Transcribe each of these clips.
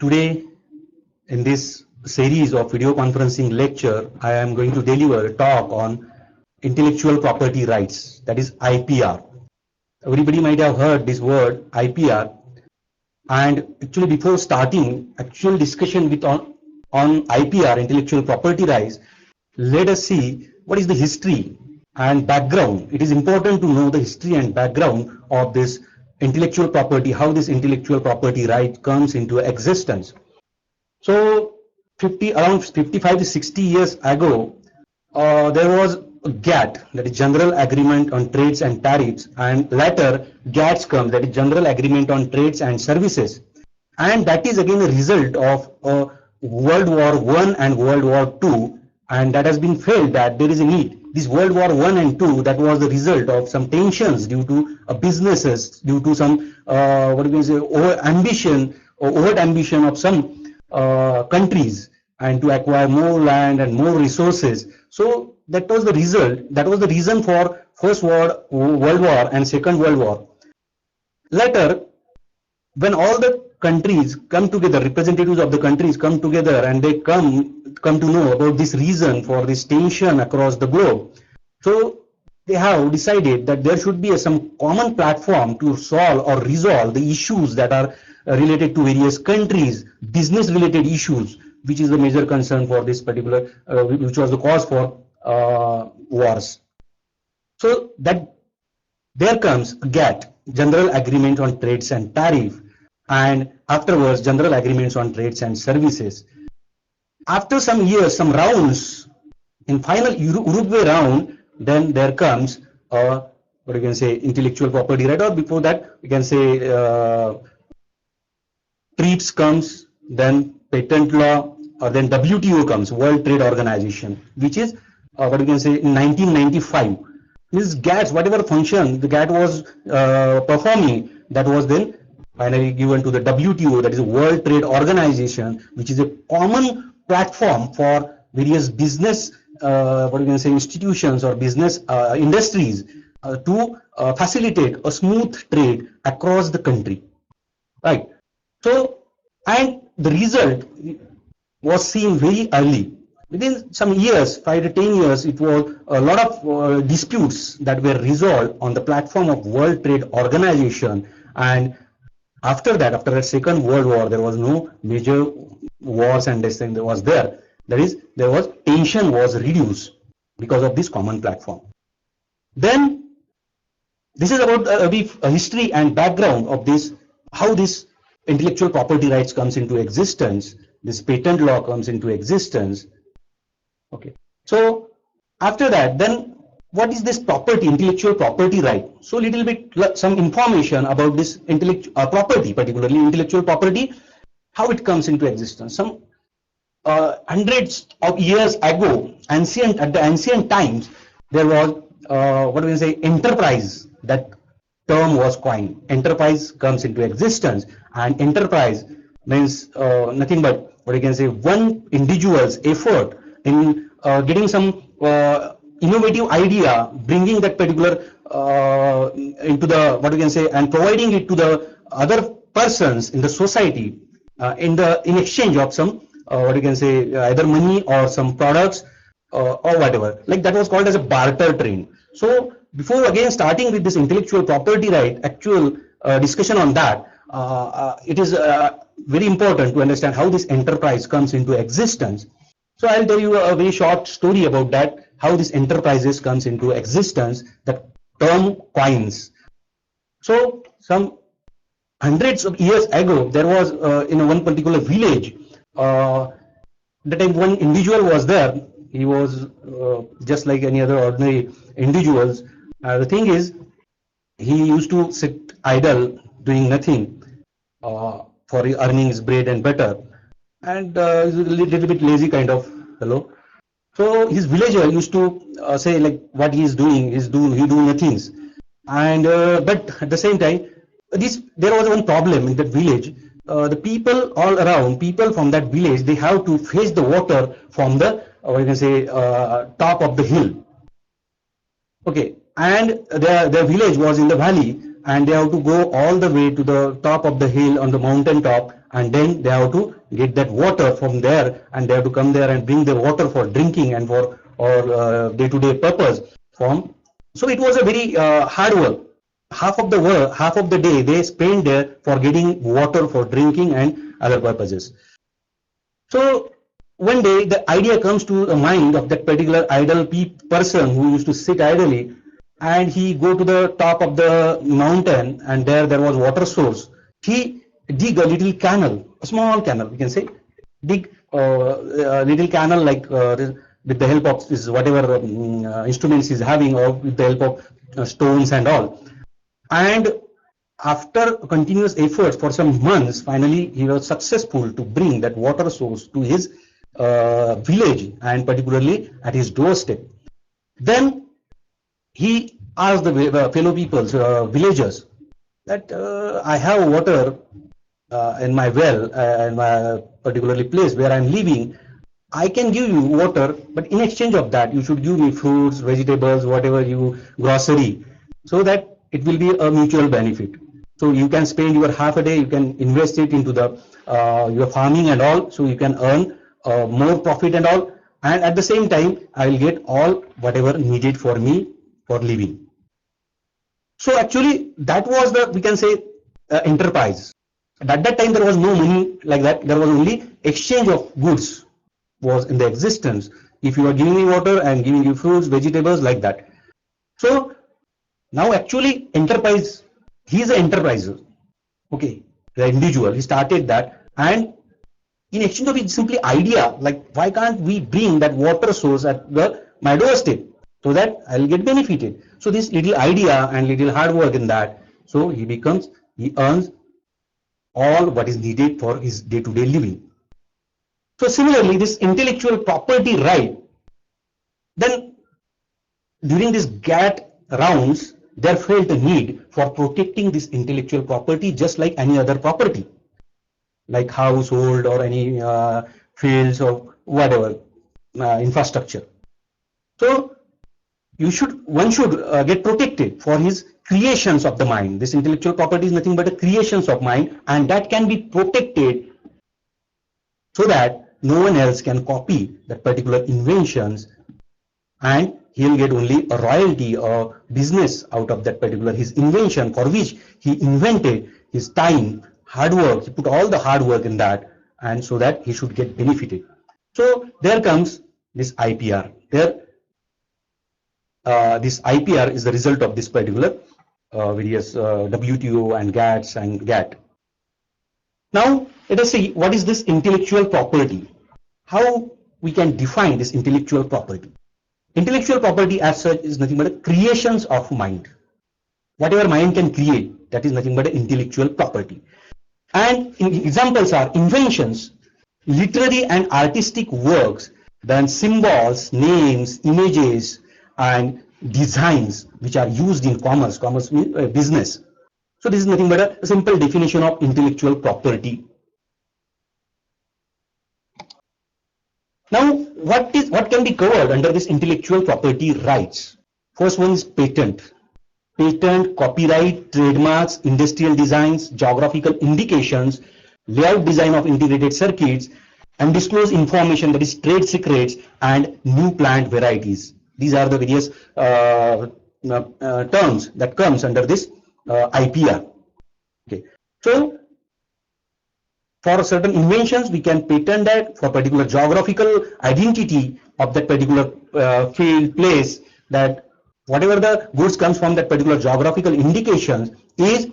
Today, in this series of video conferencing lecture, I am going to deliver a talk on intellectual property rights, that is IPR. Everybody might have heard this word IPR, and actually before starting actual discussion on IPR, intellectual property rights, let us see what is the history and background. It is important to know the history and background of this intellectual property, how this intellectual property right comes into existence. So around 55 to 60 years ago, there was a GATT, that is General Agreement on Trades and Tariffs, and later GATS comes, that is General Agreement on Trades and Services. And that is again a result of World War I and World War II, and that has been felt that there is a need. This World War I and II, that was the result of some tensions due to businesses, due to some overt ambition of some countries, and to acquire more land and more resources. So that was the result. That was the reason for First World War and Second World War. Later, when all the countries come together, representatives of the countries come together, and they come to know about this reason for this tension across the globe. So they have decided that there should be some common platform to solve or resolve the issues that are related to various countries, business related issues, which is the major concern for this particular, which was the cause for wars. So that there comes GATT, General Agreement on Trades and Tariff, and afterwards General Agreements on Trades and Services. After some years, some rounds, in final Uruguay round, then there comes intellectual property right, or before that we can say TRIPS comes, then patent law, or then WTO comes, World Trade Organization, which is in 1995. This GATT, whatever function the GATT was performing, that was then finally given to the WTO, that is World Trade Organization, which is a common platform for various business institutions or business industries to facilitate a smooth trade across the country, right? So, and the result was seen very early. Within some years, 5 to 10 years, it was a lot of disputes that were resolved on the platform of World Trade Organization. And after that Second World War, there was no major wars and this thing that was there. That is, tension was reduced because of this common platform. Then this is about a history and background of this, how this intellectual property rights comes into existence, this patent law comes into existence. Okay, so after that, then what is this property, intellectual property right? So little bit some information about this intellectual property, particularly intellectual property, how it comes into existence. Some hundreds of years ago, at the ancient times, there was enterprise. That term was coined. Enterprise comes into existence, and enterprise means nothing but one individual's effort in getting some innovative idea, bringing that particular into the and providing it to the other persons in the society in exchange of some either money or some products or whatever. Like that was called as a barter trade. So before again starting with this intellectual property right, actual discussion on that, it is very important to understand how this enterprise comes into existence. So I'll tell you a very short story about that, how this enterprises comes into existence, the term coins. So some hundreds of years ago, there was in one particular village, the time one individual was there. He was just like any other ordinary individuals. The thing is, he used to sit idle, doing nothing for earning his bread and butter, and he's a little bit lazy kind of fellow. So his villager used to say like what he is doing, he do nothings, and but at the same time, there was one problem in that village. The people all around, people from that village, they have to fetch the water from the top of the hill. Okay, and their village was in the valley, and they have to go all the way to the top of the hill on the mountain top and then they have to get that water from there, and they have to come there and bring the water for drinking and for or day-to-day purpose from. So it was a very hard work. Half of the day they spent there for getting water for drinking and other purposes. So one day the idea comes to the mind of that particular idle person who used to sit idly, and he go to the top of the mountain, and there was water source. He dig a little canal, a small canal, we can say, dig a little canal, like with the help of his whatever instruments he's having, or with the help of stones and all. And after continuous efforts for some months, finally he was successful to bring that water source to his village, and particularly at his doorstep. Then he asked the fellow peoples, villagers, that I have water in my well, in my particularly place where I am living. I can give you water, but in exchange of that, you should give me fruits, vegetables, whatever you, grocery, so that it will be a mutual benefit. So you can spend your half a day, you can invest it into the your farming and all, so you can earn more profit and all, and at the same time I will get all whatever needed for me for living. So actually that was the, we can say, enterprise. At that time there was no money like that. There was only exchange of goods was in the existence. If you are giving me water and giving you fruits, vegetables, like that. So now actually enterprise, he is an enterpriser. Okay, the individual, he started that, and in exchange of his simply idea, like why can't we bring that water source at my doorstep, so that I'll get benefited. So this little idea and little hard work in that, so he earns all what is needed for his day-to-day living. So similarly, this intellectual property right, then during this GATT rounds, there felt a need for protecting this intellectual property just like any other property, like household or any fields or whatever infrastructure. So one should get protected for his creations of the mind. This intellectual property is nothing but a creations of mind, and that can be protected so that no one else can copy that particular inventions, and he'll get only a royalty or business out of that particular his invention, for which he invented his time, hard work, he put all the hard work in that, and so that he should get benefited. So there comes this IPR. This IPR is the result of this particular various WTO and GATS and GATT. Now let us see what is this intellectual property. How we can define this intellectual property. Intellectual property as such is nothing but creations of mind. Whatever mind can create, that is nothing but intellectual property. And examples are inventions, literary and artistic works, then symbols, names, images, and designs which are used in commerce. Commerce means business. So this is nothing but a simple definition of intellectual property. Now, what can be covered under this intellectual property rights? First one is patent. Patent, copyright, trademarks, industrial designs, geographical indications, layout design of integrated circuits, undisclosed information, that is trade secrets, and new plant varieties. These are the various terms that comes under this IPR. Okay, so for certain inventions, we can patent that. For particular geographical identity of that particular field, place, that whatever the goods comes from that particular geographical indications is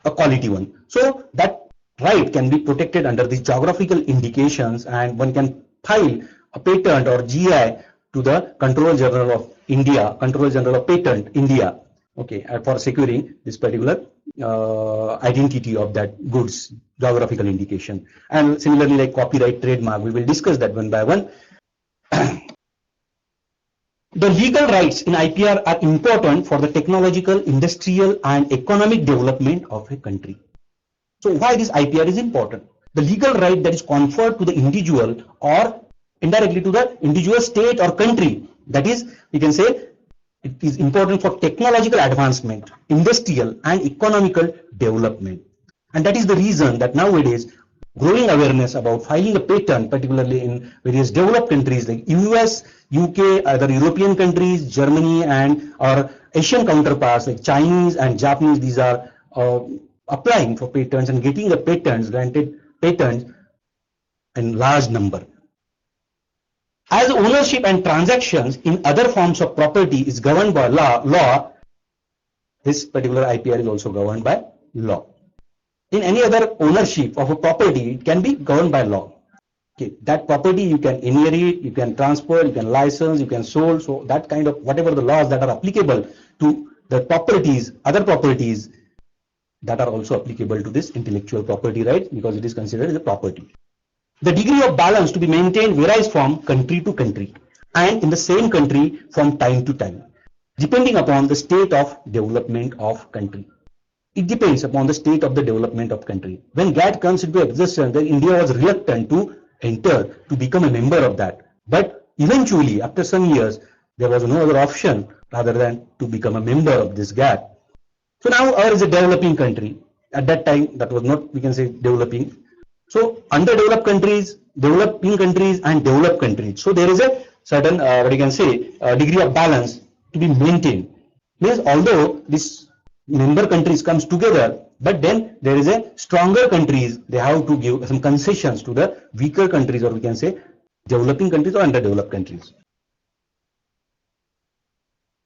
a quality one. So that right can be protected under these geographical indications, and one can file a patent or GI to the Controller General of India, Controller General of Patent, India, okay, for securing this particular identity of that goods geographical indication. And similarly, like copyright, trademark, we will discuss that one by one. The legal rights in IPR are important for the technological, industrial, and economic development of a country. So why this IPR is important? The legal right that is conferred to the individual or indirectly to the individual state or country, that is, we can say, it is important for technological advancement, industrial and economical development. And that is the reason that nowadays growing awareness about filing a patent, particularly in various developed countries like US, UK, other European countries, Germany, and our Asian counterparts like Chinese and Japanese. These are applying for patents and getting the patents, granted patents in large number. As ownership and transactions in other forms of property is governed by law, this particular IPR is also governed by law. In any other ownership of a property, it can be governed by law. Okay, that property you can inherit, you can transfer, you can license, you can sell. So that kind of whatever the laws that are applicable to the properties, other properties that are also applicable to this intellectual property rights, because it is considered as a property. The degree of balance to be maintained varies from country to country and in the same country from time to time, depending upon the state of development of country. It depends upon the state of the development of country. When GATT comes into existence, then India was reluctant to enter, to become a member of that. But eventually, after some years, there was no other option rather than to become a member of this GATT. So now ours is a developing country. At that time, that was not, we can say, developing. So underdeveloped countries, developing countries, and developed countries. So there is a certain, what you can say, degree of balance to be maintained. Means although this member countries comes together, but then there is a stronger countries, they have to give some concessions to the weaker countries, or we can say developing countries or underdeveloped countries.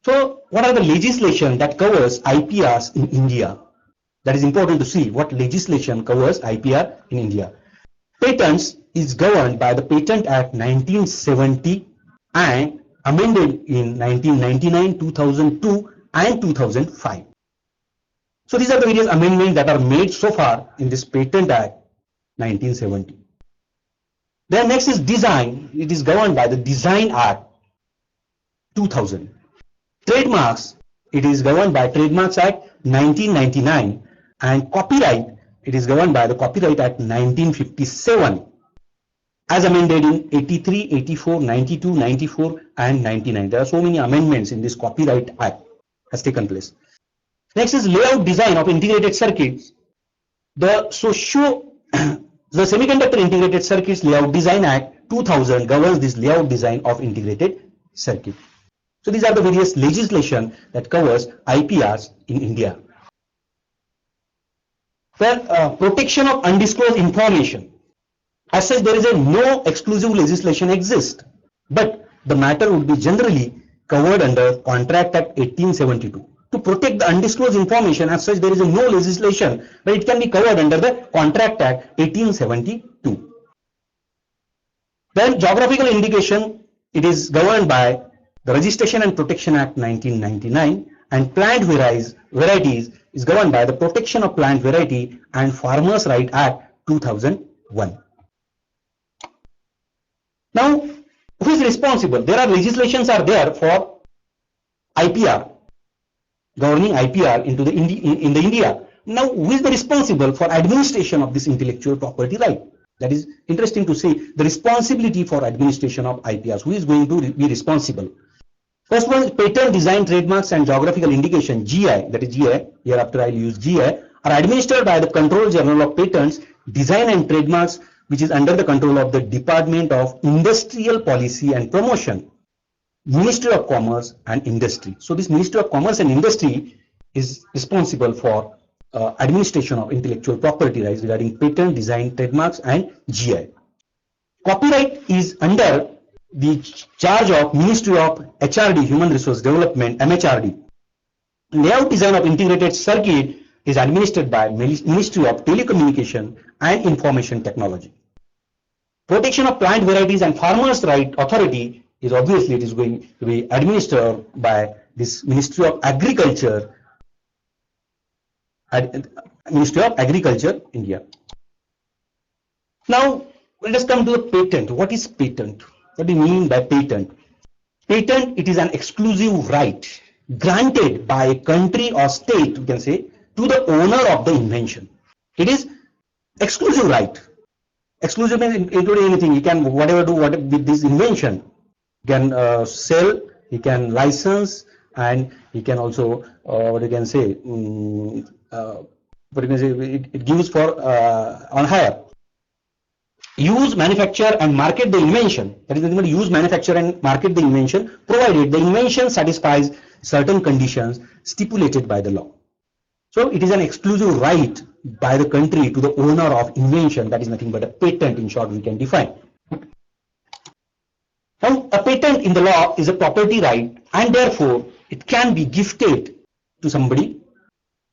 So what are the legislation that covers IPRs in India? That is important to see what legislation covers IPR in India. Patents is governed by the Patent Act 1970 and amended in 1999, 2002 and 2005. So these are the various amendments that are made so far in this Patent Act 1970. Then next is design. It is governed by the Design Act 2000. Trademarks, it is governed by Trademarks Act 1999, and copyright, it is governed by the Copyright Act 1957 as amended in 83, 84, 92, 94 and 99. There are so many amendments in this Copyright Act has taken place. Next is layout design of integrated circuits. The Semiconductor Integrated Circuits Layout Design Act 2000 governs this layout design of integrated circuit. So these are the various legislation that covers IPRs in India. Then protection of undisclosed information. As such, there is no exclusive legislation exists, but the matter would be generally covered under Contract Act 1872. To protect the undisclosed information, as such, there is no legislation, but it can be covered under the Contract Act 1872. Then geographical indication, it is governed by the Registration and Protection Act 1999, and plant varieties is governed by the Protection of Plant Variety and Farmers' Right Act 2001. Now, who is responsible? There are legislations are there for IPR, governing IPR in the India. Now, who is the responsible for administration of this intellectual property right? That is interesting to see the responsibility for administration of IPRs. Who is going to be responsible? First one is Patent, Design, Trademarks and Geographical Indication, GI, that is GI, hereafter I will use GI, are administered by the Control General of Patents, Design and Trademarks, which is under the control of the Department of Industrial Policy and Promotion, Ministry of Commerce and Industry. So this Ministry of Commerce and Industry is responsible for administration of intellectual property rights regarding patent, design, trademarks and GI. Copyright is under the charge of Ministry of HRD, Human Resource Development, MHRD. Layout design of integrated circuit is administered by Ministry of Telecommunication and Information Technology. Protection of Plant Varieties and Farmers' Right Authority is obviously it is going to be administered by this Ministry of Agriculture, Ministry of Agriculture, India. Now let us come to the patent. What is patent? What do you mean by patent? Patent, it is an exclusive right granted by a country or state, we can say, to the owner of the invention. It is exclusive right. Exclusive means including anything. You can whatever do with this invention. You can sell, you can license, and you can also what you can say, what you can say, it gives for on hire. use, manufacture and market the invention. That is nothing but use, manufacture and market the invention, provided the invention satisfies certain conditions stipulated by the law. So it is an exclusive right by the country to the owner of invention. That is nothing but a patent, in short we can define. Now a patent in the law is a property right, and therefore it can be gifted to somebody,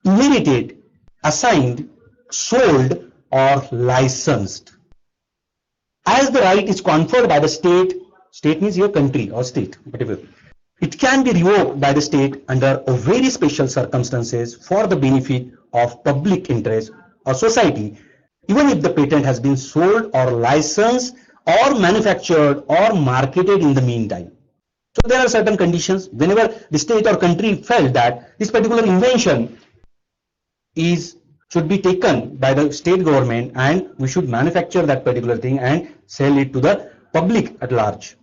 inherited, assigned, sold or licensed. As the right is conferred by the state, state means your country or state, whatever, it can be revoked by the state under a very special circumstances for the benefit of public interest or society, even if the patent has been sold or licensed or manufactured or marketed in the meantime. So there are certain conditions whenever the state or country felt that this particular invention should be taken by the state government and we should manufacture that particular thing and sell it to the public at large.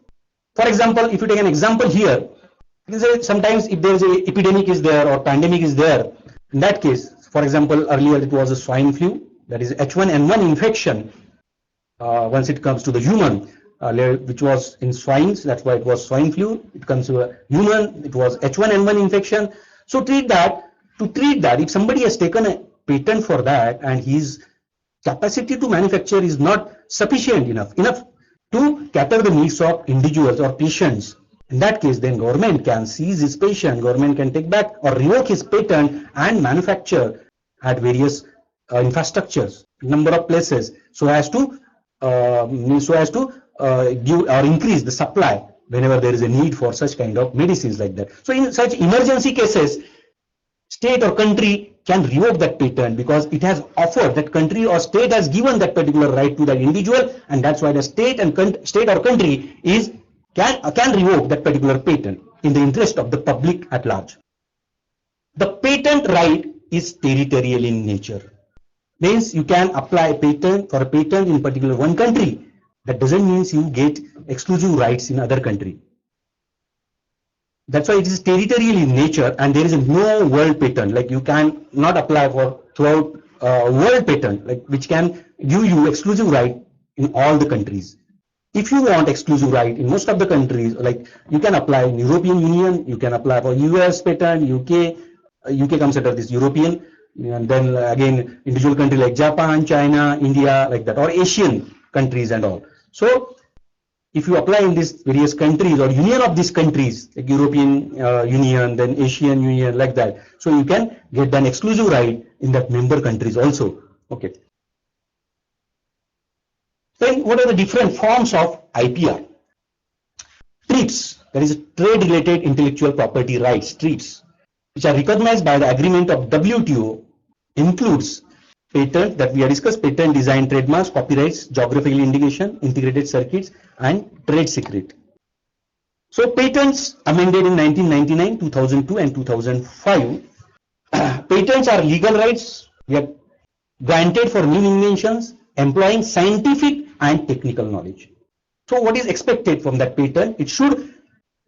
For example, if you take an example here, sometimes if there is a epidemic is there or pandemic is there, in that case, for example, earlier it was a swine flu, that is H1N1 infection. Once it comes to the human, which was in swines, that's why it was swine flu. It comes to a human, it was H1N1 infection. So to treat that, if somebody has taken a patent for that and his capacity to manufacture is not sufficient enough to cater the needs of individuals or patients, in that case, then government can seize his patent, government can take back or revoke his patent and manufacture at various infrastructures, number of places, so as to give or increase the supply whenever there is a need for such kind of medicines like that. So in such emergency cases, state or country can revoke that patent because it has offered, that country or state has given that particular right to that individual, and that's why the state or country can revoke that particular patent in the interest of the public at large. The patent right is territorial in nature. Means you can apply a patent for a patent in particular one country. That doesn't mean you get exclusive rights in other country. That's why it is territorial in nature, and there is no world patent. Like you can not apply for throughout world patent, like which can give you exclusive right in all the countries. If you want exclusive right in most of the countries, like you can apply in European Union, you can apply for US patent, UK comes under this European, and then again individual country like Japan, China, India, like that, or Asian countries and all. So if you apply in these various countries or union of these countries, like European Union, then Asian Union, like that, so you can get an exclusive right in that member countries also. Okay. Then what are the different forms of IPR? TRIPS, that is trade-related intellectual property rights, TRIPS, which are recognized by the agreement of WTO, includes patent that we have discussed, patent, design, trademarks, copyrights, geographical indication, integrated circuits, and trade secret. So patents amended in 1999, 2002, and 2005. Patents are legal rights we are granted for new inventions employing scientific and technical knowledge. So what is expected from that patent? It should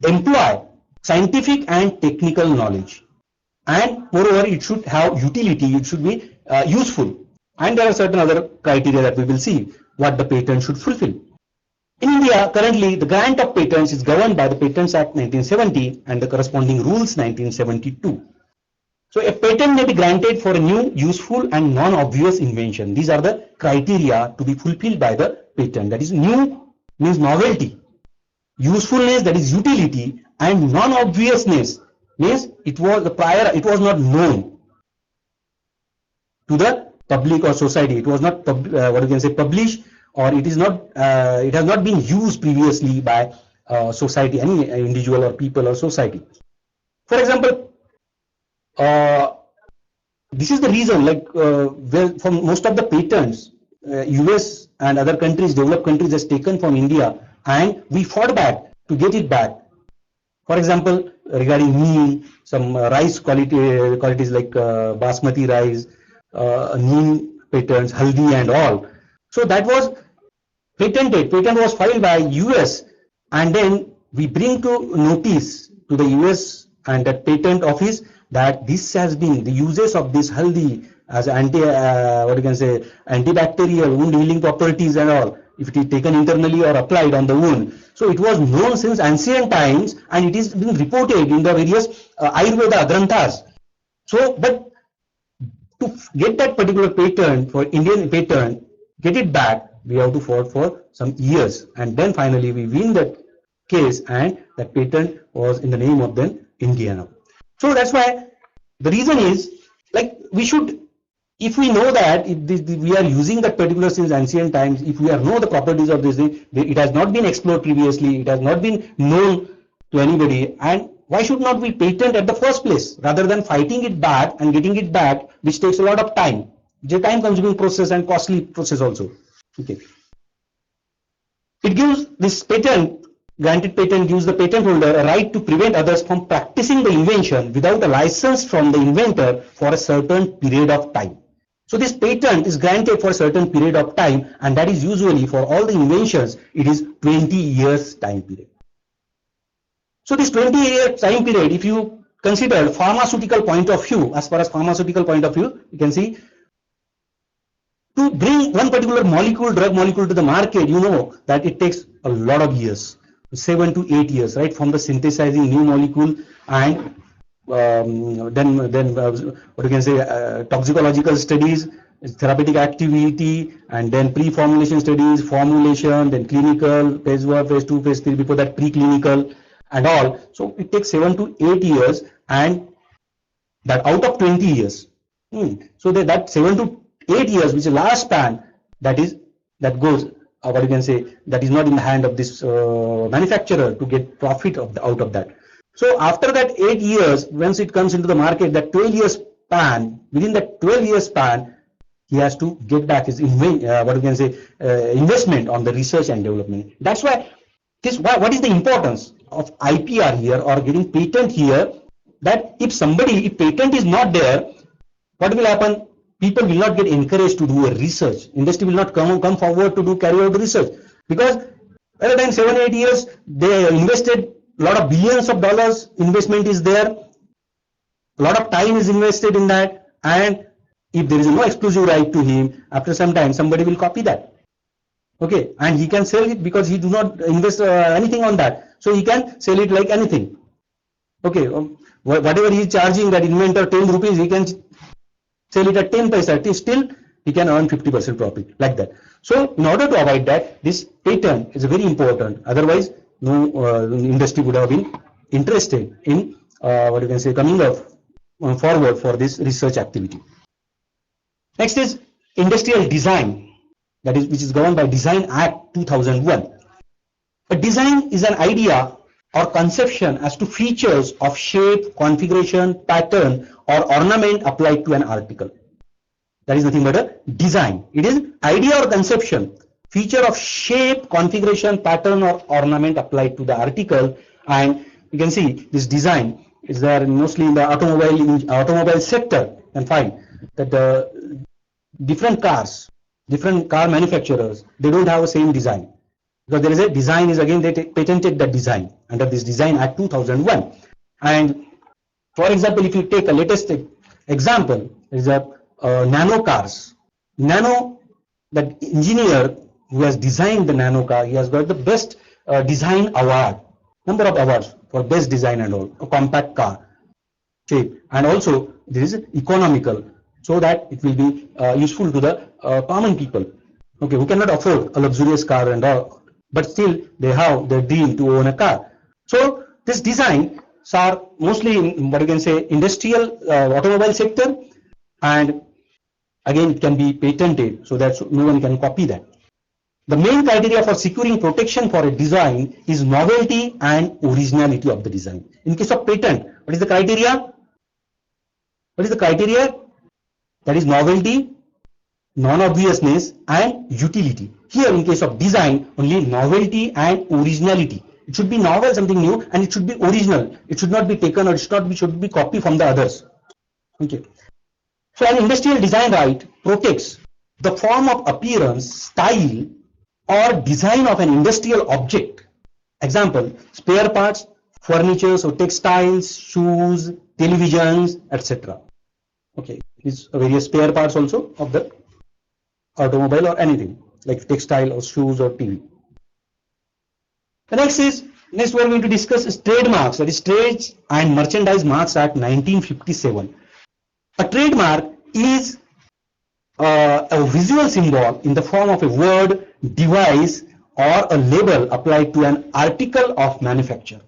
employ scientific and technical knowledge, and moreover it should have utility, it should be useful, and there are certain other criteria that we will see what the patent should fulfill. In India, currently the grant of patents is governed by the Patents Act 1970 and the corresponding rules 1972. So a patent may be granted for a new, useful and non-obvious invention. These are the criteria to be fulfilled by the patent. That is, new means novelty, usefulness, that is utility, and non-obviousness means it was not known to the public or society. It was not published, or it is not it has not been used previously by society, any individual or people or society. For example, this is the reason, like for most of the patents, US and other countries, developed countries, has taken from India, and we fought back to get it back. For example, regarding neem, some rice qualities like basmati rice, neem patents, haldi and all. So that was patented. Patent was filed by US, and then we bring to notice to the US and that patent office that this has been the uses of this haldi as antibacterial, wound healing properties and all. if it is taken internally or applied on the wound. So it was known since ancient times, and it is being reported in the various Ayurveda granthas. So, but to get that particular patent, for Indian patent, get it back, we have to fight for some years, and then finally we win that case, and that patent was in the name of then Indiana. So that's why the reason is, like, we should, if we know that we are using that particular since ancient times, if we know the properties of this thing, it has not been explored previously, it has not been known to anybody, and why should not we patent at the first place rather than fighting it back and getting it back, which takes a lot of time. It's a time consuming process and costly process also. Okay. It gives this patent, granted patent gives the patent holder a right to prevent others from practicing the invention without a license from the inventor for a certain period of time. So this patent is granted for a certain period of time, and that is usually for all the inventions, it is 20 years time period. So this 20-year time period, if you consider pharmaceutical point of view, as far as pharmaceutical point of view, you can see, to bring one particular molecule, drug molecule to the market, you know that it takes a lot of years, 7 to 8 years, right, from the synthesizing new molecule, and then what you can say, toxicological studies, therapeutic activity, and then pre-formulation studies, formulation, then clinical, phase 1, phase 2, phase 3, before that preclinical and all. So it takes 7 to 8 years, and that out of 20 years. So that 7 to 8 years, which is a large span, that goes, what you can say, that is not in the hand of this manufacturer to get profit out of that. So after that 8 years, once it comes into the market, that 12 years span, within that 12 years span, he has to get back his investment on the research and development. That's why what is the importance of IPR here, or getting patent here, that if patent is not there, what will happen? People will not get encouraged to do a research. Industry will not come forward to carry out research, because rather than 7-8 years, they invested a lot of billions of dollars. Investment is there, a lot of time is invested in that, and if there is no exclusive right to him, after some time somebody will copy that. Okay, and he can sell it because he do not invest anything on that, so he can sell it like anything. Okay, whatever he is charging that inventor 10 rupees, he can sell it at 10 paisa, still he can earn 50% profit, like that. So in order to avoid that, this patent is very important. Otherwise, no industry would have been interested in coming up forward for this research activity. Next is industrial design, which is governed by Design Act 2001. A design is an idea or conception as to features of shape, configuration, pattern, or ornament applied to an article. That is nothing but a design. It is idea or conception, feature of shape, configuration, pattern, or ornament applied to the article. And you can see this design is there mostly in the automobile sector, and find that the different car manufacturers, they don't have the same design, because there is a design is, again, they patented the design under this Design Act 2001. And for example, if you take a latest example, is a nano cars. That engineer who has designed the nano car, he has got the best design award, number of awards for best design and all, a compact car shape, and also this is economical, so that it will be useful to the common people, okay, who cannot afford a luxurious car and all, but still they have their dream to own a car. So this designs are mostly in what you can say industrial automobile sector, and again it can be patented so that no one can copy that. The main criteria for securing protection for a design is novelty and originality of the design. In case of patent, what is the criteria? What is the criteria? That is novelty, non-obviousness, and utility. Here in case of design, only novelty and originality. It should be novel, something new, and it should be original. It should not be taken, or it should be copied from the others. Okay. So an industrial design right protects the form of appearance, style, or design of an industrial object. Example, spare parts, furniture, so textiles, shoes, televisions, etc. Okay, these various spare parts also of the automobile or anything. like textile or shoes or TV. The next we are going to discuss is trademarks, that is Trades and Merchandise Marks Act 1957. A trademark is a visual symbol in the form of a word, device, or a label applied to an article of manufacture.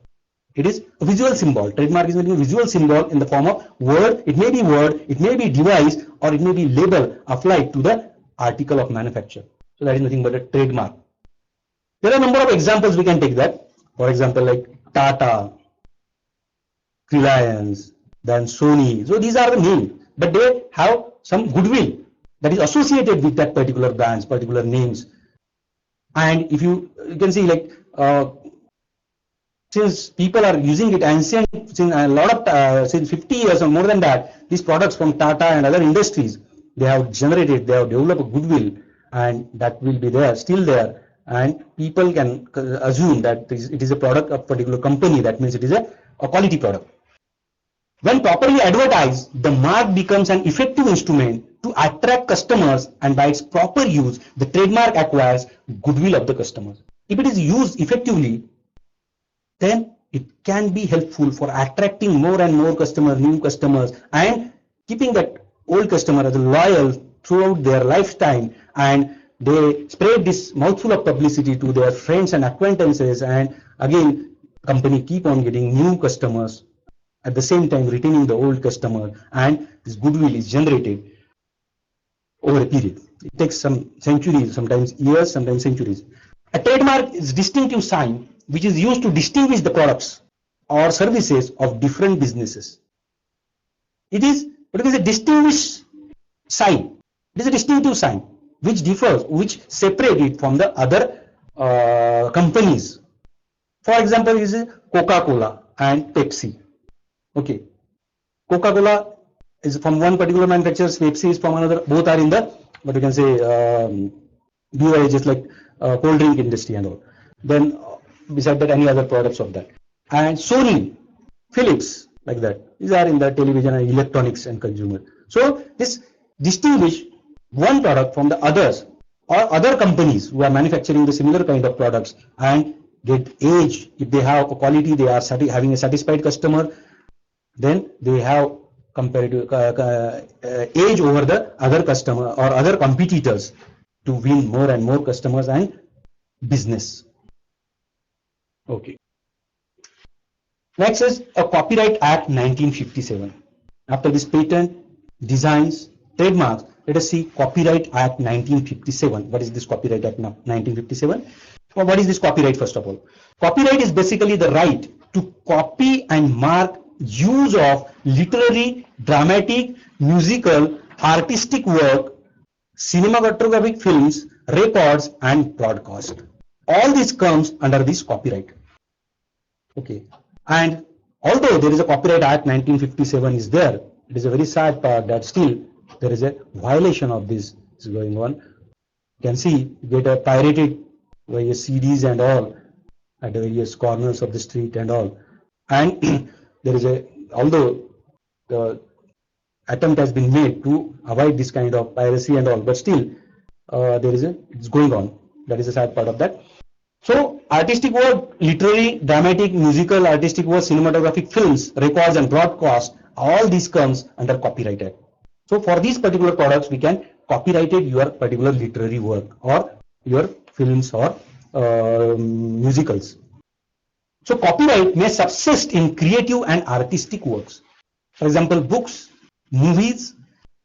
It is a visual symbol. Trademark is a visual symbol in the form of word. It may be word, it may be device, or it may be label applied to the article of manufacture. So that is nothing but a trademark. There are a number of examples we can take that. For example, like Tata, Reliance, then Sony. So these are the names, but they have some goodwill that is associated with that particular brands, particular names. And if you can see, like since people are using it ancient, since a lot of since 50 years or more than that, these products from Tata and other industries, they have developed a goodwill, and that will be there, still there, and people can assume that it is a product of particular company. That means it is a quality product. When properly advertised, the mark becomes an effective instrument to attract customers, and by its proper use, the trademark acquires goodwill of the customers. If it is used effectively, then it can be helpful for attracting more and more customers, new customers, and keeping that old customer as loyal throughout their lifetime, and they spread this mouthful of publicity to their friends and acquaintances, and again company keep on getting new customers, at the same time retaining the old customer, and this goodwill is generated over a period. It takes some centuries, sometimes years, sometimes centuries. A trademark is a distinctive sign which is used to distinguish the products or services of different businesses. It is a distinguished sign. It is a distinctive sign which differs, which separates it from the other companies. For example, this is Coca-Cola and Pepsi. Okay, Coca-Cola is from one particular manufacturer, Pepsi is from another. Both are in the, what you can say, beverages like cold drink industry and all. Then beside that, any other products of that. And Sony, Philips, like that. These are in the television and electronics and consumer. So this distinguish one product from the others, or other companies who are manufacturing the similar kind of products, and get age. If they have a quality, they are having a satisfied customer, then they have comparative age over the other customer or other competitors to win more and more customers and business. Okay. Next is a Copyright Act 1957. After this, patent, designs, trademarks, let us see Copyright Act 1957. What is this Copyright Act 1957? Well, what is this copyright first of all? Copyright is basically the right to copy and mark use of literary, dramatic, musical, artistic work, cinematographic films, records, and broadcast. All this comes under this copyright. Okay. And although there is a Copyright Act 1957 is there, it is a very sad part that still there is a violation of this is going on. You can see, you get a pirated various CDs and all at the various corners of the street and all. And there is although the attempt has been made to avoid this kind of piracy and all, but still it's going on. That is a sad part of that. So artistic work, literary, dramatic, musical, artistic work, cinematographic films, records, and broadcast, all these comes under Copyright Act. So for these particular products, we can copyright your particular literary work or your films or musicals. So copyright may subsist in creative and artistic works. For example, books, movies,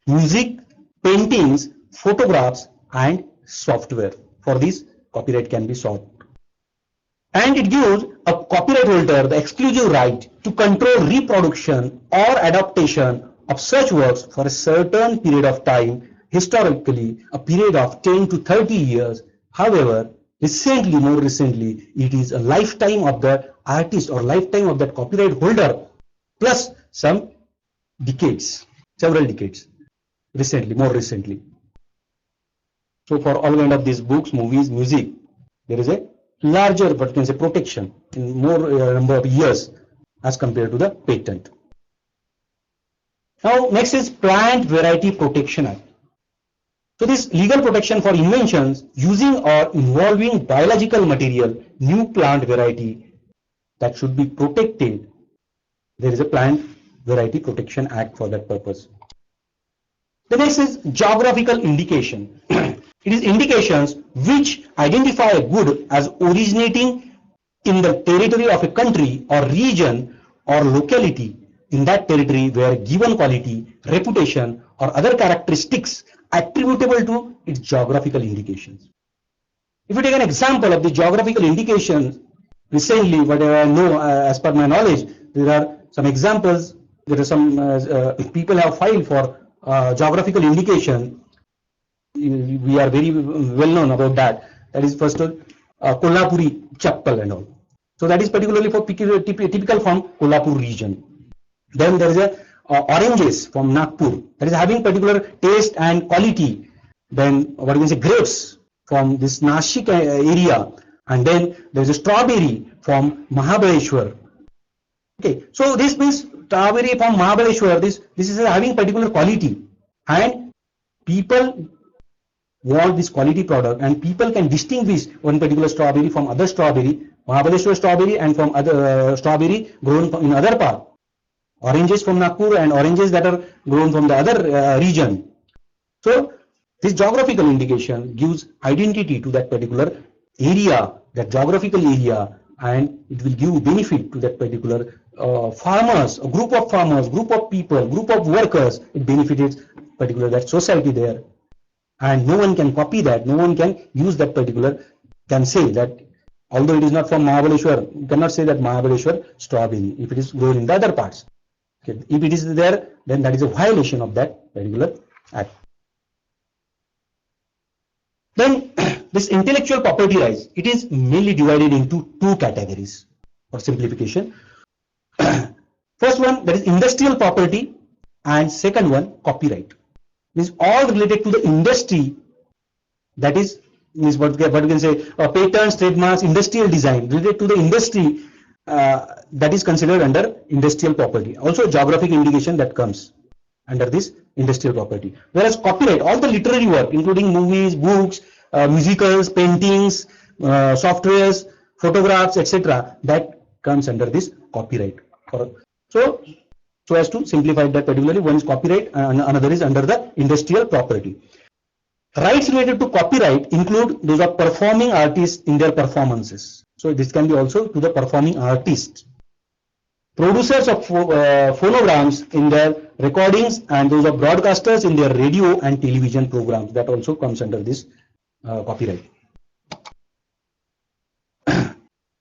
music, paintings, photographs, and software. For this, copyright can be sought. And it gives a copyright holder the exclusive right to control reproduction or adaptation of such works for a certain period of time, historically a period of 10 to 30 years. However, more recently, it is a lifetime of the artist or lifetime of that copyright holder plus some decades, several decades, more recently. So for all kind of these books, movies, music, there is a larger, but can say, protection in more number of years as compared to the patent. Now next is Plant Variety Protection Act. So this legal protection for inventions using or involving biological material, new plant variety that should be protected. There is a Plant Variety Protection Act for that purpose. The next is geographical indication. It is indications which identify a good as originating in the territory of a country or region or locality in that territory where given quality, reputation or other characteristics attributable to its geographical indications. If you take an example of the geographical indications, recently what I know as per my knowledge, there are some examples. There are some people have filed for geographical indication. We are very well known about that. That is first Kolhapuri chappal and all. So that is particularly for typical from Kolhapur region. Then there is a oranges from Nagpur, that is having particular taste and quality. Then what you can say, grapes from this Nashik area, and then there is a strawberry from Mahabaleshwar. Okay, so this means strawberry from Mahabaleshwar, this is having particular quality, and people want this quality product, and people can distinguish one particular strawberry from other strawberry, Mahabaleshwar strawberry, and from other strawberry grown in other part. Oranges from Nagpur and oranges that are grown from the other region. So this geographical indication gives identity to that particular area, that geographical area, and it will give benefit to that particular farmers, a group of farmers, group of people, group of workers. It benefits particular that society there, and no one can copy that. No one can use that particular, can say that although it is not from Mahabaleshwar, you cannot say that Mahabaleshwar strawberry if it is grown in the other parts. Okay. If it is there, then that is a violation of that particular act. Then this intellectual property rights, it is mainly divided into two categories for simplification. First one, that is industrial property, and second one, copyright. Means all related to the industry, that is what you can say, patents, trademarks, industrial design related to the industry, that is considered under industrial property. Also geographic indication that comes under this industrial property. Whereas copyright, all the literary work including movies, books, musicals, paintings, softwares, photographs, etc., that comes under this copyright. So as to simplify that particularly, one is copyright and another is under the industrial property. Rights related to copyright include those of performing artists in their performances. So this can be also to the performing artists. Producers of phonograms in their recordings, and those of broadcasters in their radio and television programs, that also comes under this copyright.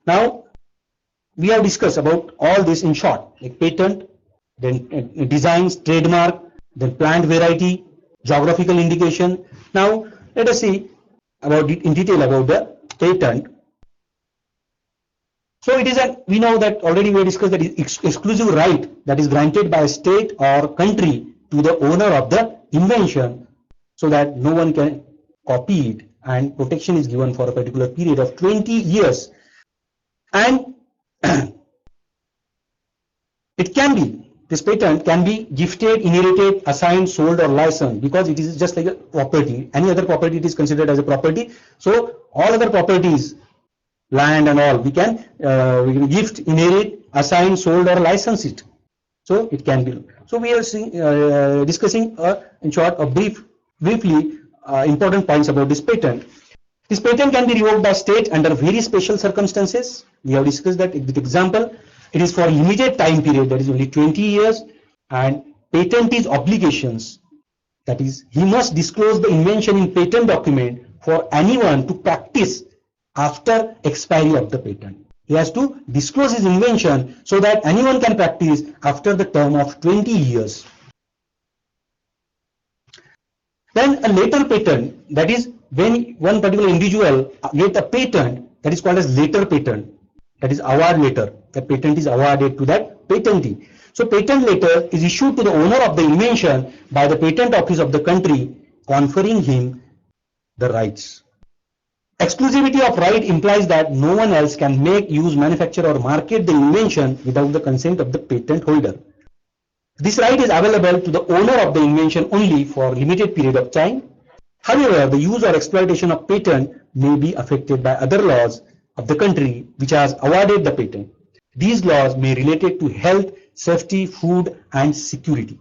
Now we have discussed about all this in short, like patent, then designs, trademark, then plant variety, geographical indication. Now let us see about it in detail about the patent. So it is we know that already we have discussed that exclusive right that is granted by a state or country to the owner of the invention, so that no one can copy it, and protection is given for a particular period of 20 years. And it can be, this patent can be gifted, inherited, assigned, sold or licensed, because it is just like a property. Any other property it is considered as a property. So all other properties, land and all, we can gift, inherit, assign, sold or license it. So it can be. So we are discussing in short briefly important points about this patent. This patent can be revoked by state under very special circumstances. We have discussed that with example. It is for limited time period, that is only 20 years, and patentee's obligations, that is he must disclose the invention in patent document for anyone to practice after expiry of the patent. He has to disclose his invention so that anyone can practice after the term of 20 years. Then a later patent, that is when one particular individual get a patent, that is called as later patent, that is award letter. The patent is awarded to that patentee. So patent letter is issued to the owner of the invention by the patent office of the country, conferring him the rights. Exclusivity of right implies that no one else can make, use, manufacture or market the invention without the consent of the patent holder. This right is available to the owner of the invention only for limited period of time. However, the use or exploitation of patent may be affected by other laws of the country which has awarded the patent. These laws may relate to health, safety, food, and security.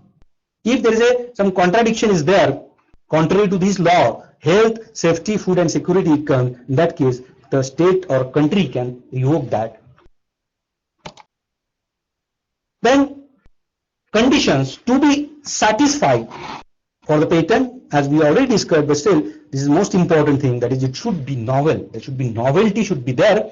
If there is some contradiction is there, contrary to this law, health, safety, food, and security, in that case, the state or country can revoke that. Then, conditions to be satisfied for the patent, as we already discussed, but still, this is the most important thing, that is, it should be novel. There should be novelty, should be there.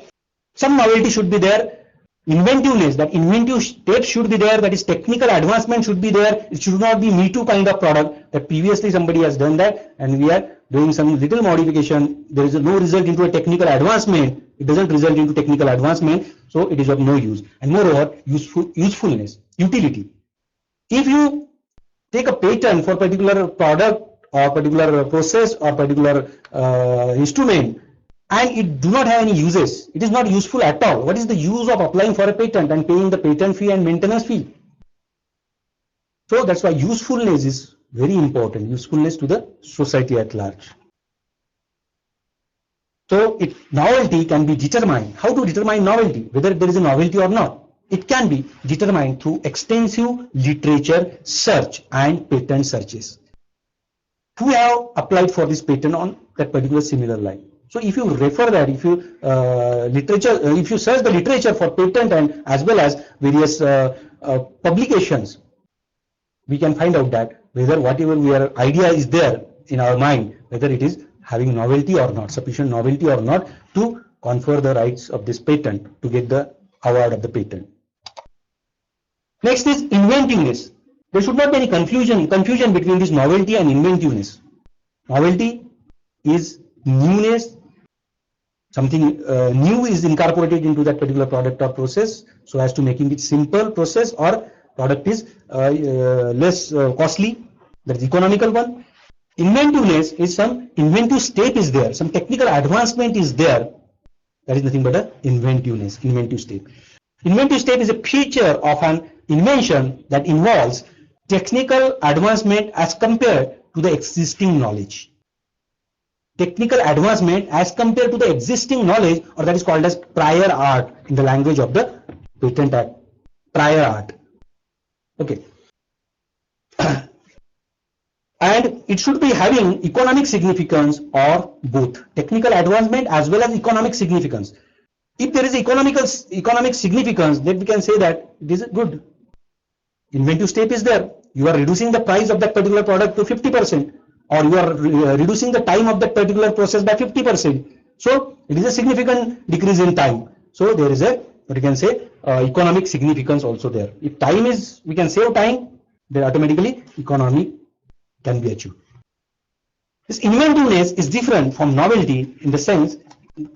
Some novelty should be there. Inventiveness, that inventive state should be there, that is technical advancement should be there. It should not be me too kind of product that previously somebody has done that and we are doing some little modification. There is no result into a technical advancement. It doesn't result into technical advancement, so it is of no use. And moreover, usefulness, utility. If you take a patent for particular product or particular process or particular instrument, and it do not have any uses, it is not useful at all. What is the use of applying for a patent and paying the patent fee and maintenance fee? So that's why usefulness is very important, usefulness to the society at large. So novelty can be determined. How to determine novelty, whether there is a novelty or not? It can be determined through extensive literature search and patent searches. Who have applied for this patent on that particular similar line? So if you refer that, if you if you search the literature for patent and as well as various publications, we can find out that whether whatever our idea is there in our mind, whether it is having novelty or not, sufficient novelty or not to confer the rights of this patent to get the award of the patent. Next is inventiveness. There should not be any confusion between this novelty and inventiveness. Novelty is newness. Something new is incorporated into that particular product or process so as to making it simple process or product is less costly, that is economical one. Inventiveness is some inventive step is there, some technical advancement is there. That is nothing but a inventiveness, inventive step. Inventive step is a feature of an invention that involves technical advancement as compared to the existing knowledge. Technical advancement as compared to the existing knowledge, or that is called as prior art in the language of the Patent Act. Prior art. Okay. And it should be having economic significance or both. Technical advancement as well as economic significance. If there is economic significance, then we can say that it is good. Inventive step is there. You are reducing the price of that particular product to 50%. Or you are reducing the time of that particular process by 50%. So it is a significant decrease in time. So there is a, what you can say, economic significance also there. If time is, we can save time, then automatically economy can be achieved. This inventiveness is different from novelty in the sense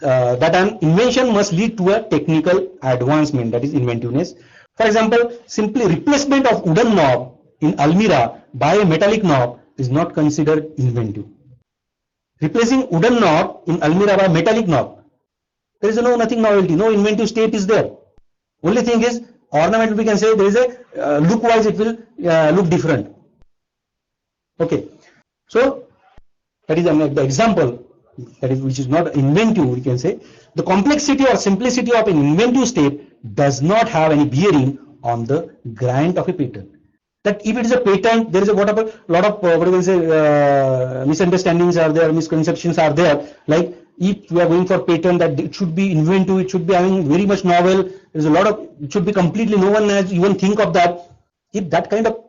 that an invention must lead to a technical advancement, that is inventiveness. For example, simply replacement of wooden knob in almirah by a metallic knob is not considered inventive. Replacing wooden knob in almirah by metallic knob, there is nothing novelty, no inventive step is there. Only thing is ornament, we can say there is a look wise it will look different. Okay, so that is the example, that is which is not inventive, we can say. The complexity or simplicity of an inventive step does not have any bearing on the grant of a patent. That if it is a patent, there is a lot of what do we say, misunderstandings are there, misconceptions are there. Like if we are going for patent, that it should be inventive, it should be having very much novel. There is a lot of, it should be completely, no one has even think of that. If that kind of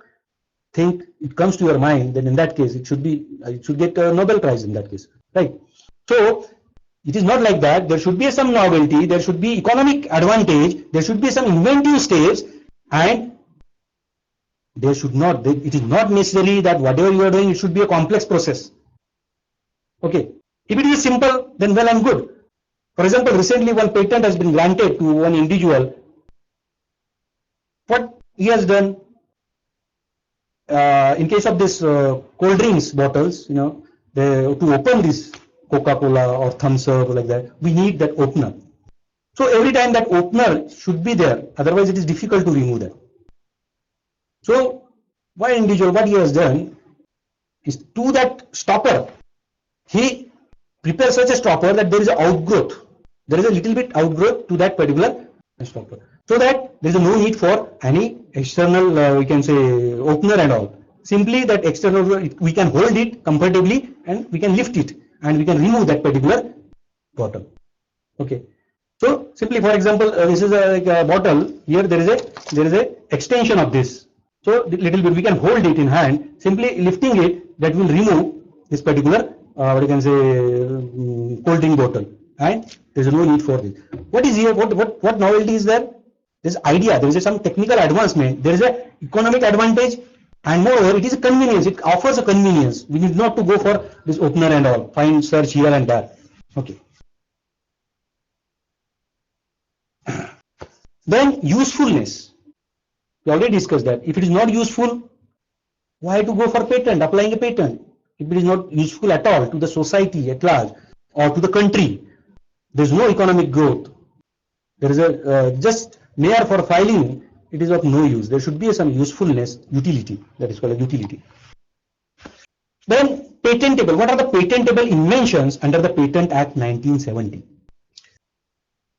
thing it comes to your mind, then in that case it should get a Nobel Prize in that case, right? So it is not like that. There should be some novelty, there should be economic advantage, there should be some inventive steps, and there should not, it is not necessary that whatever you are doing, it should be a complex process. Okay, if it is simple, then well and good. For example, recently one patent has been granted to one individual. What he has done, in case of this cold drinks bottles, to open this Coca-Cola or Thumbs Up or like that, we need that opener. So every time that opener should be there, otherwise it is difficult to remove that. So one individual, what he has done is to that stopper, he prepares such a stopper that there is an outgrowth. There is a little bit outgrowth to that particular stopper, so that there is no need for any external, we can say, opener and all. Simply that external, we can hold it comfortably and we can lift it and we can remove that particular bottle. Okay. So simply, for example, this is like a bottle. Here there is a extension of this. So little bit we can hold it in hand. Simply lifting it, that will remove this particular what you can say cold drink bottle, and there is no need for this. What is here? What novelty is there? This idea. There is some technical advancement. There is a economic advantage, and moreover, it is a convenience. It offers a convenience. We need not to go for this opener and all. Find, search here and there. Okay. Then usefulness. We already discussed that. If it is not useful, why to go for patent, applying a patent? If it is not useful at all to the society at large or to the country, there is no economic growth. There is a just mere for filing, it is of no use. There should be some usefulness, utility. That is called a utility. Then patentable. What are the patentable inventions under the Patent Act 1970?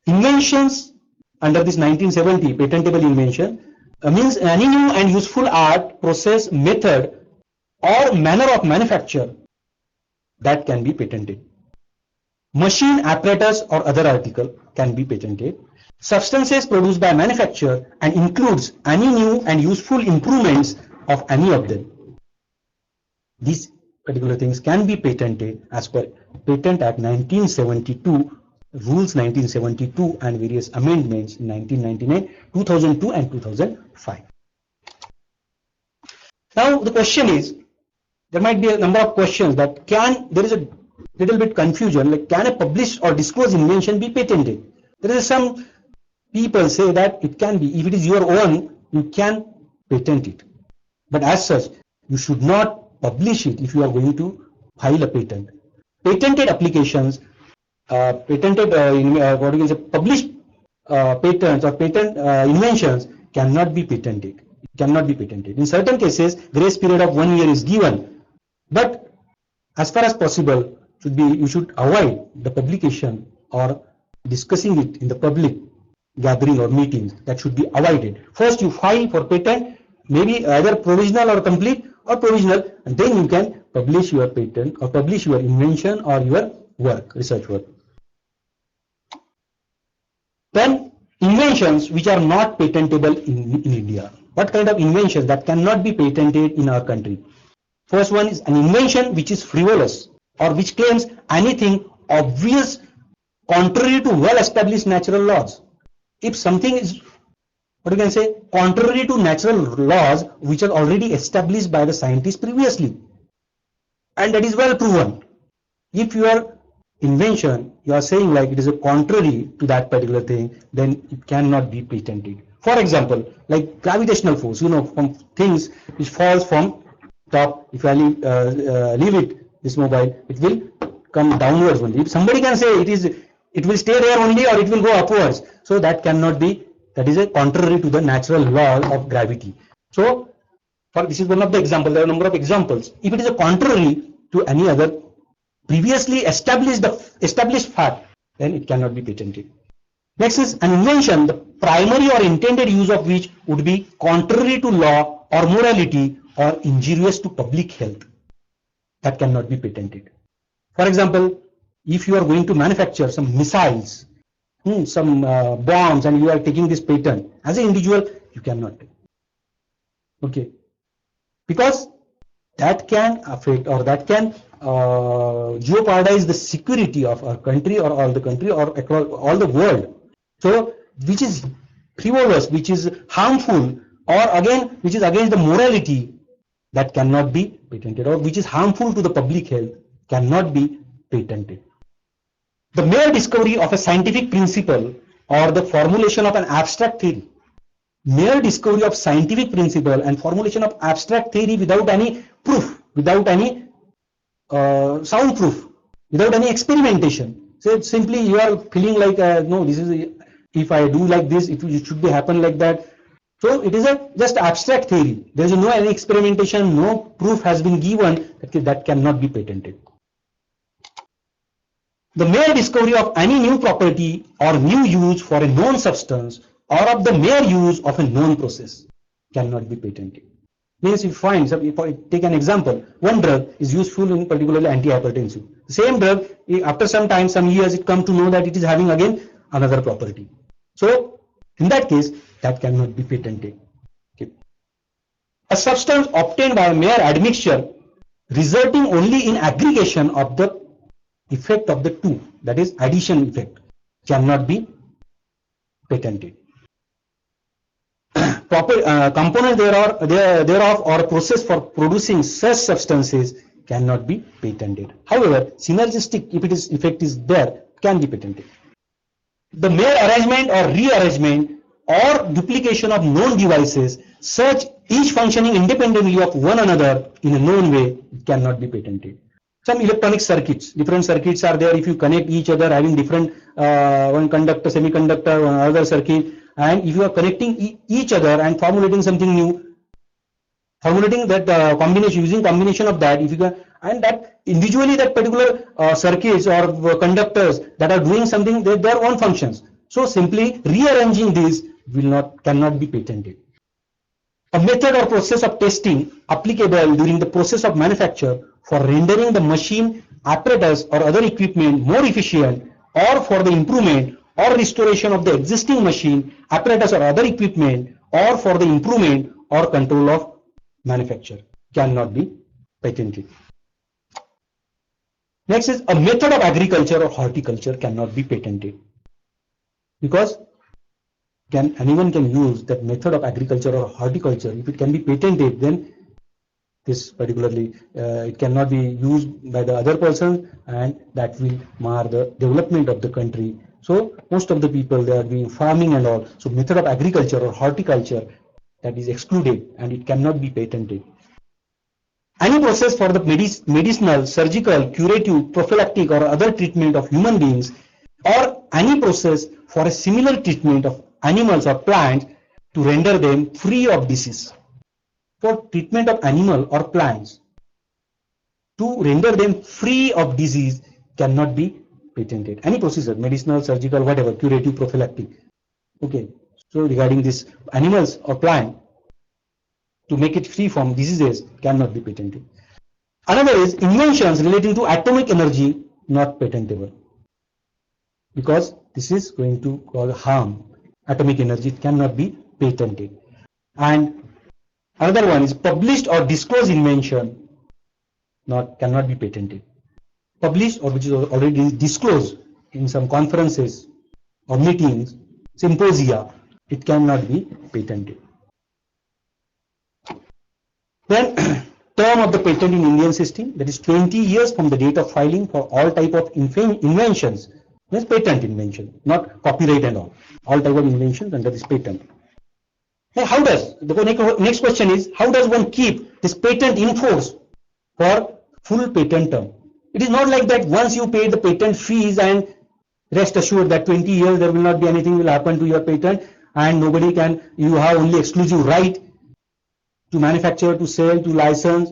Inventions under this 1970 patentable invention means any new and useful art, process, method or manner of manufacture that can be patented. Machine, apparatus or other article can be patented. Substances produced by manufacturer and includes any new and useful improvements of any of them. These particular things can be patented as per Patent Act 1972, Rules 1972 and various amendments in 1999, 2002 and 2005. Now the question is, there might be a number of questions that there is a little bit confusion, like can a published or disclosed invention be patented? There is some people say that it can be. If it is your own, you can patent it. But as such, you should not publish it if you are going to file a patent. Patented applications, published patents or patent inventions cannot be patented. It cannot be patented. In certain cases, grace period of 1 year is given, but as far as possible, you should avoid the publication or discussing it in the public gathering or meetings. That should be avoided. First, you file for patent, maybe either provisional or complete or provisional, and then you can publish your patent or publish your invention or your work, research work. Then inventions which are not patentable in India. What kind of inventions that cannot be patented in our country? First one is an invention which is frivolous or which claims anything obvious contrary to well-established natural laws. If something is, what you can say, contrary to natural laws which are already established by the scientists previously, and that is well proven. If your invention, you are saying like it is a contrary to that particular thing, then it cannot be patented. For example, like gravitational force, from things which falls from top, if I leave it, this mobile, it will come downwards only. If somebody can say it will stay there only or it will go upwards, so that cannot be, that is a contrary to the natural law of gravity. So this is one of the examples. There are a number of examples. If it is a contrary to any other previously established fact, then it cannot be patented. Next is an invention, the primary or intended use of which would be contrary to law or morality or injurious to public health. That cannot be patented. For example, if you are going to manufacture some missiles, some bombs, and you are taking this patent, as an individual, you cannot. Okay. Because that can affect or that can jeopardize the security of our country or all the country or across all the world. So, which is frivolous, which is harmful, or again, which is against the morality, that cannot be patented, or which is harmful to the public health, cannot be patented. The mere discovery of a scientific principle or the formulation of an abstract theory, mere discovery of scientific principle and formulation of abstract theory without any proof, without any sound proof, without any experimentation. So simply you are feeling like no, this is if I do like this, it should be happen like that. So it is a just abstract theory. There is no any experimentation, no proof has been given. That cannot be patented. The mere discovery of any new property or new use for a known substance or of the mere use of a known process cannot be patented. Means if you find, take an example, one drug is useful in particularly antihypertensive. The same drug, after some time, some years, it comes to know that it is having again another property. So in that case, that cannot be patented. Okay. A substance obtained by a mere admixture resulting only in aggregation of the effect of the two, that is addition effect, cannot be patented. Proper component thereof or process for producing such substances cannot be patented. However, synergistic, if its effect is there, can be patented. The mere arrangement or rearrangement or duplication of known devices, such each functioning independently of one another in a known way, cannot be patented. Some electronic circuits, different circuits are there. If you connect each other having different one conductor, semiconductor, one other circuit, and if you are connecting each other and formulating something new, formulating that combination, using combination of that, if you can, and that individually that particular circuits or conductors that are doing something, their own functions. So simply rearranging these cannot be patented. A method or process of testing applicable during the process of manufacture for rendering the machine, apparatus or other equipment more efficient, or for the improvement or restoration of the existing machine, apparatus or other equipment, or for the improvement or control of manufacture, cannot be patented. Next is a method of agriculture or horticulture cannot be patented, because anyone can use that method of agriculture or horticulture. If it can be patented, then this particularly it cannot be used by the other person, and that will mar the development of the country. So most of the people, they are doing farming and all. So method of agriculture or horticulture, that is excluded and it cannot be patented. Any process for the medicinal, surgical, curative, prophylactic or other treatment of human beings, or any process for a similar treatment of animals or plants to render them free of disease. For treatment of animal or plants, to render them free of disease, cannot be patented. Any procedure, medicinal, surgical, whatever, curative, prophylactic. Okay, so regarding this animals or plant, to make it free from diseases, cannot be patented. Another is inventions relating to atomic energy, not patentable, because this is going to cause harm. Atomic energy, it cannot be patented. And another one is published or disclosed invention, cannot be patented. Published or which is already disclosed in some conferences or meetings, symposia, it cannot be patented. Then term of the patent in Indian system, that is 20 years from the date of filing for all type of inventions. That's patent invention, not copyright and all type of inventions under this patent. Now, how does, the next question is, how does one keep this patent in force for full patent term? It is not like that once you pay the patent fees and rest assured that 20 years there will not be anything will happen to your patent and nobody can, you have only exclusive right to manufacture, to sell, to license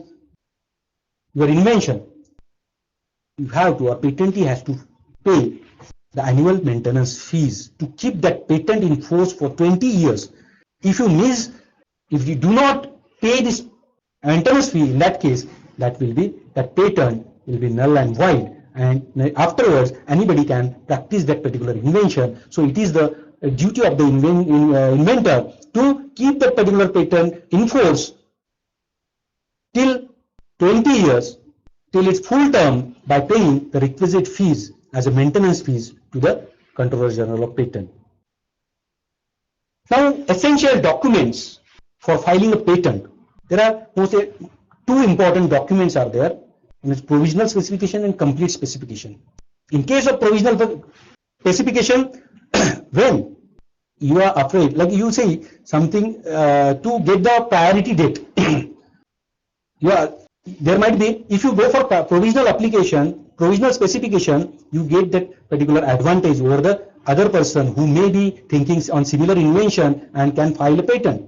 your invention. You have to, or patentee has to pay the annual maintenance fees to keep that patent in force for 20 years. If you do not pay this maintenance fee, in that case, that patent will be null and void, and afterwards anybody can practice that particular invention. So it is the duty of the inventor to keep that particular patent in force till 20 years, till its full term, by paying the requisite fees as a maintenance fees to the Controller General of Patent. Now, essential documents for filing a patent. There are mostly two important documents are there. One is provisional specification and complete specification. In case of provisional specification, when you are afraid, like you say something to get the priority date, there might be, if you go for provisional application, provisional specification, you get that particular advantage over the other person who may be thinking on similar invention and can file a patent.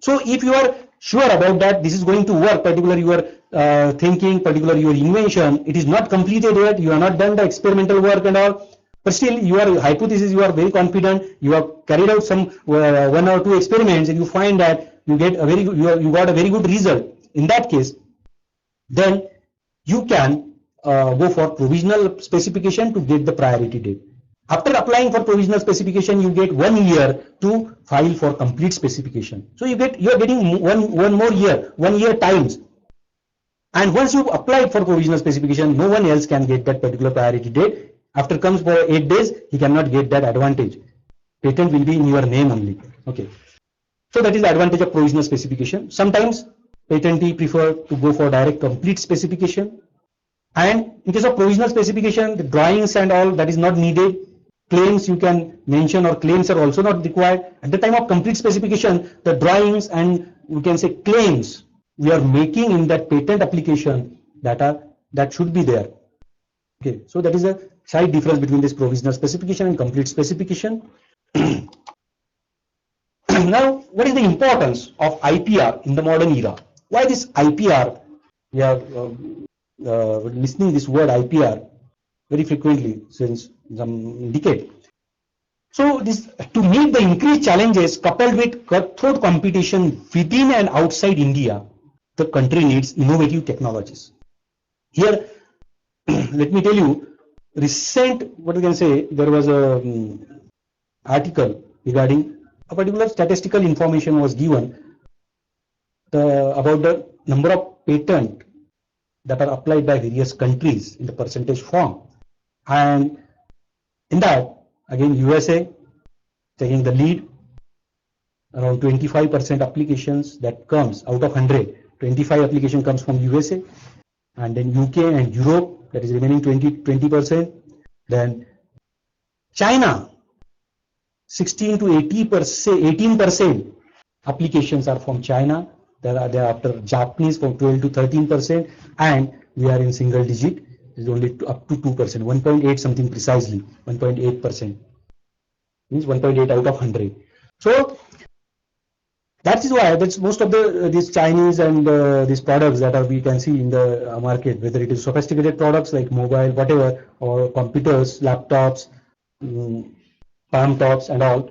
So if you are sure about that this is going to work, particularly your thinking, particular your invention, it is not completed yet, you have not done the experimental work and all, but still your hypothesis, you are very confident, you have carried out some 1 or 2 experiments and you find that you get a very good, you got a very good result. In that case, then you can go for provisional specification to get the priority date. After applying for provisional specification, you get 1 year to file for complete specification. So you are getting one more year, 1 year times. And once you applied for provisional specification, no one else can get that particular priority date. After comes for 8 days, he cannot get that advantage. Patent will be in your name only. Okay. So that is the advantage of provisional specification. Sometimes patentee prefer to go for direct complete specification. And in case of provisional specification, the drawings and all that is not needed. Claims you can mention or claims are also not required. At the time of complete specification, the drawings and we can say claims we are making in that patent application that should be there. Okay, so that is a slight difference between this provisional specification and complete specification. Now, what is the importance of IPR in the modern era? Why this IPR? We are listening this word IPR very frequently since some decade. So this to meet the increased challenges coupled with cutthroat competition within and outside India, the country needs innovative technologies. Here, let me tell you, recent, what we can say, there was a article regarding a particular statistical information was given about the number of patents that are applied by various countries in the percentage form. And in that, again, USA taking the lead, around 25% applications that comes out of 100. 25 application comes from USA, and then UK and Europe, that is remaining 20%. Then China, 16 to 18% applications are from China. Thereafter Japanese from 12 to 13%, and we are in single digit. Is only up to 2%, 1.8 something precisely, 1.8%. Means 1.8 out of 100. So that is why that's most of these Chinese and these products that we can see in the market, whether it is sophisticated products like mobile, whatever, or computers, laptops, palm tops and all,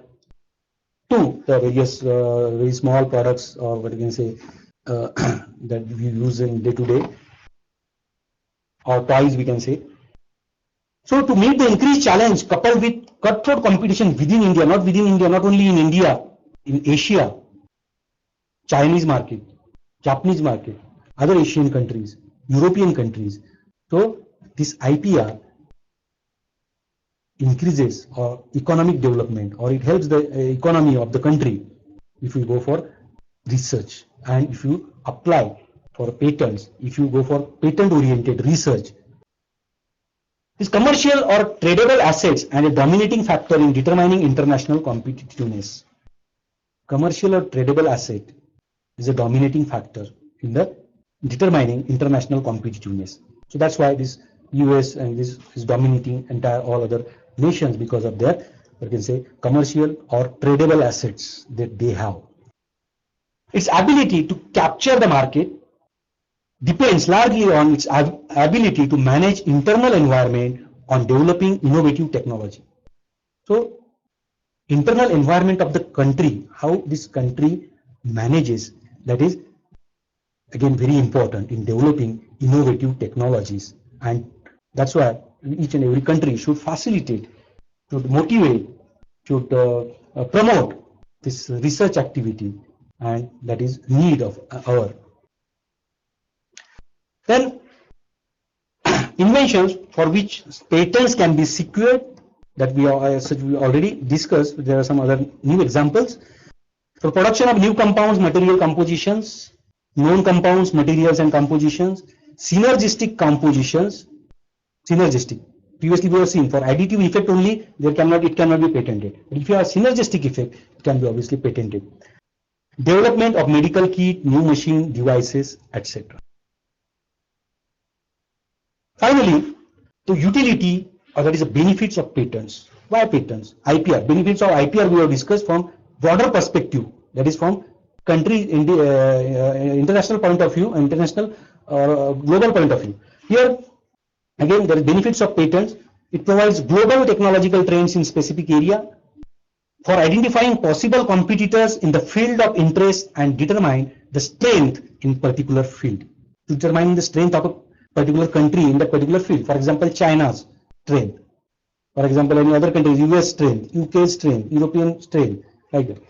to the various very small products, or what you can say that we use in day to day, or toys we can say. So to meet the increased challenge coupled with cutthroat competition within India, not only in India, in Asia, Chinese market, Japanese market, other Asian countries, European countries. So this IPR increases our economic development, or it helps the economy of the country if you go for research, and if you apply for patents, if you go for patent oriented research. These commercial or tradable assets and a dominating factor in determining international competitiveness. Commercial or tradable asset is a dominating factor in the determining international competitiveness. So that's why this US and this is dominating entire all other nations because of their, you can say, commercial or tradable assets that they have. Its ability to capture the market depends largely on its ability to manage internal environment on developing innovative technology. So internal environment of the country, how this country manages, that is again very important in developing innovative technologies. And that's why each and every country should facilitate, should motivate, should promote this research activity, and that is need of our. Then inventions for which patents can be secured, that we already discussed. There are some other new examples. For production of new compounds, material compositions, known compounds, materials and compositions, synergistic compositions, synergistic. Previously we have seen for additive effect only, it cannot be patented. But if you have synergistic effect, it can be obviously patented. Development of medical kit, new machine, devices, etc. Finally, the utility, or that is the benefits of patents. Why patents? IPR. Benefits of IPR we have discussed from broader perspective, that is from country in the international point of view, international or global point of view. Here, again, there are benefits of patents. It provides global technological trends in specific area for identifying possible competitors in the field of interest and determine the strength in particular field. To determine the strength of a particular country in that particular field. For example, China's strength. For example, any other countries, US strength, UK strength, European strength, like that.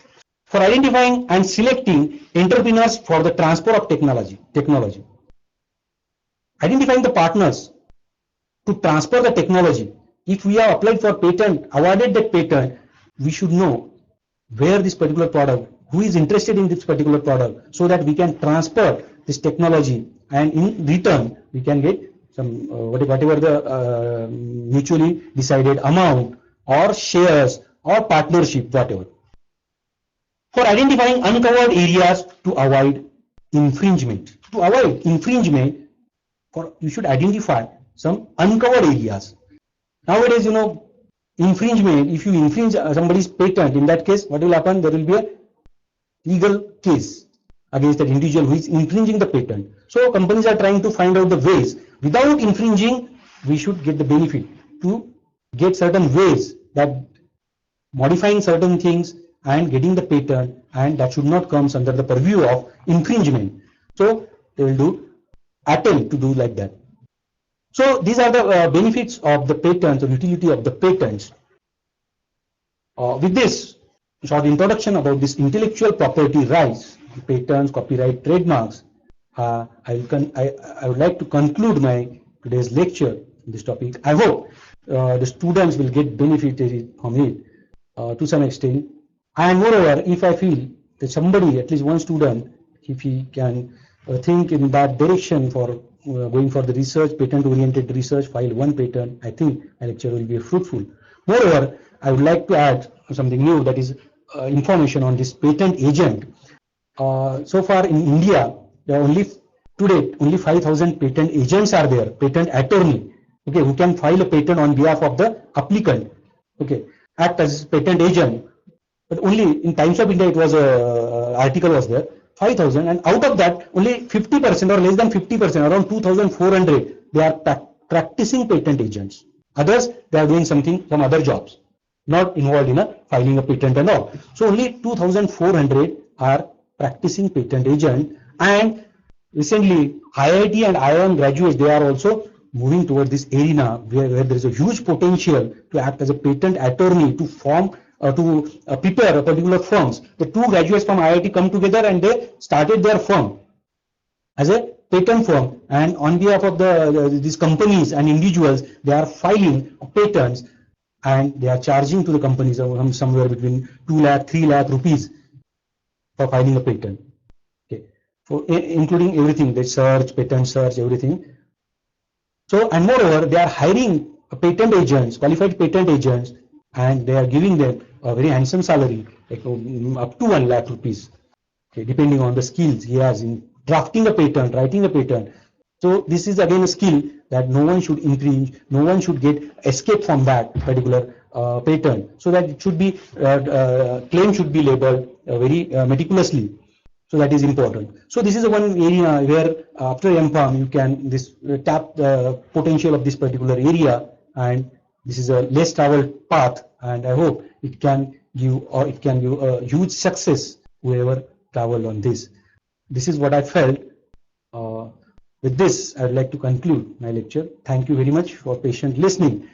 For identifying and selecting entrepreneurs for the transfer of technology. Identifying the partners to transfer the technology. If we have applied for patent, awarded that patent, we should know where this particular product, who is interested in this particular product, so that we can transfer this technology, and in return we can get some whatever the mutually decided amount or shares or partnership, whatever. For identifying uncovered areas to avoid infringement. To avoid infringement, you should identify some uncovered areas. Nowadays, infringement, if you infringe somebody's patent, in that case, what will happen? There will be a legal case against that individual who is infringing the patent. So companies are trying to find out the ways. Without infringing, we should get the benefit to get certain ways, that modifying certain things and getting the patent, and that should not come under the purview of infringement. So they will do attempt to do like that. So these are the benefits of the patents or utility of the patents. With this short introduction about this intellectual property rights, patents, copyright, trademarks, I would like to conclude my today's lecture on this topic. I hope the students will get benefited from it to some extent. And moreover, if I feel that somebody, at least one student, if he can think in that direction for going for the research, patent-oriented research, file one patent, I think my lecture will be fruitful. Moreover, I would like to add something new, that is information on this patent agent. So far in India, there are only 5,000 patent agents are there, patent attorney, okay, who can file a patent on behalf of the applicant, okay, act as patent agent. But only in Times of India, it was article was there, 5,000, and out of that, only 50% or less than 50%, around 2,400, they are practicing patent agents. Others, they are doing some other jobs, not involved in filing a patent and all. So only 2,400 are practicing patent agent, and recently IIT and IIM graduates, they are also moving toward this arena where there is a huge potential to act as a patent attorney, to form to prepare a particular firms. The two graduates from IIT come together and they started their firm as a patent firm, and on behalf of these companies and individuals, they are filing patents, and they are charging to the companies somewhere between 2 lakh, 3 lakh rupees for filing a patent. Okay, for including everything, the search, patent search, everything. So, and moreover, they are hiring patent agents, qualified patent agents, and they are giving them a very handsome salary, like up to 1 lakh rupees, okay, depending on the skills he has in drafting a patent, writing a patent. So this is again a skill that no one should infringe, no one should get escape from that particular patent, so that it should be claim should be labeled very meticulously. So that is important. So this is one area where after MPharm you can tap the potential of this particular area, and this is a less traveled path, and I hope it can give a huge success whoever traveled on this. This is what I felt. With this, I would like to conclude my lecture. Thank you very much for patient listening.